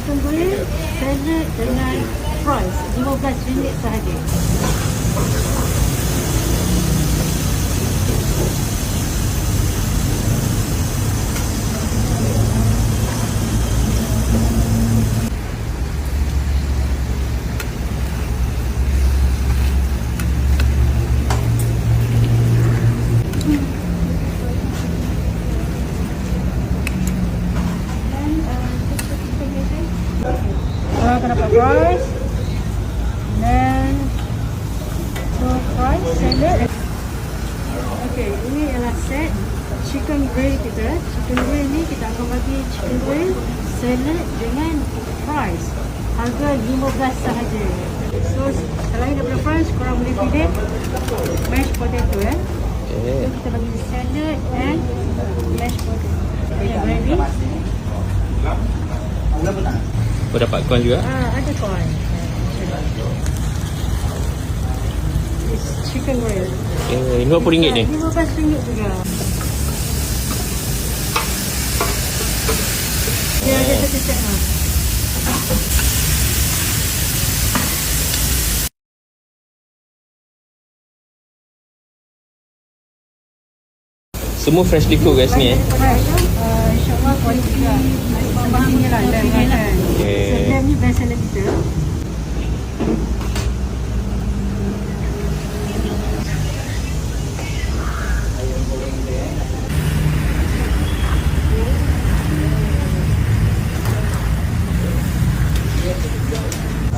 chicken grill, salad dengan fries. RM15 sahaja. Akan dapat fries dan fries, salad. Okey, ini adalah set chicken grill kita. Chicken grill ni kita akan bagi chicken grill, salad dengan fries. Harga RM15 sahaja. So selain daripada fries, korang boleh pilih mashed potato ya. So, kita bagi salad and mashed potato. Okay, ready? Oh, dapat corn juga? Ada corn. It's chicken grill. RM50 ni? RM15 juga. Dia ada satu set lah. Semua freshly cooked guys ni Fresh. InsyaAllah kualiti lah. Pastinya lah. So, dia ni best seller kita.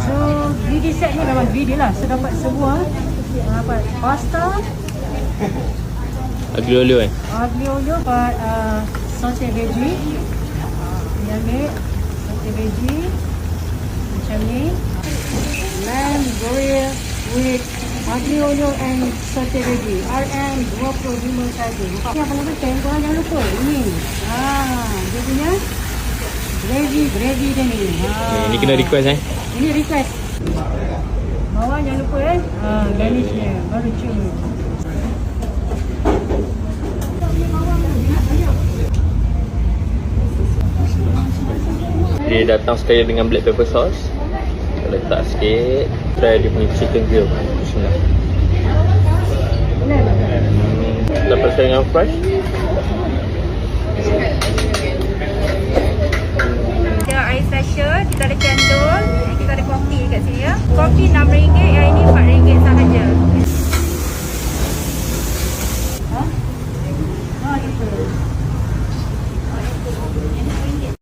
So, greedy set ni memang greedy lah. So, dapat semua. Dapat pasta, aglio olio kan? aglio olio, saute veggie. Ni ambil saute veggie macam ni. Lamb grill with aglio olio and saute veggie. RM25 saja. Yang paling penting korang jangan lupa ini. Dia punya gravy dia ni. Ni kena request Ini request. Bawah jangan lupa garnishnya. Baru cium. Dia datang sekali dengan black pepper sauce. Kita letak sikit. Try dia punya chicken grill. Bismillah. Dapat sekali dengan fresh. Ada air special, kita ada cendol, kita ada kopi kat sini ya. Kopi RM6,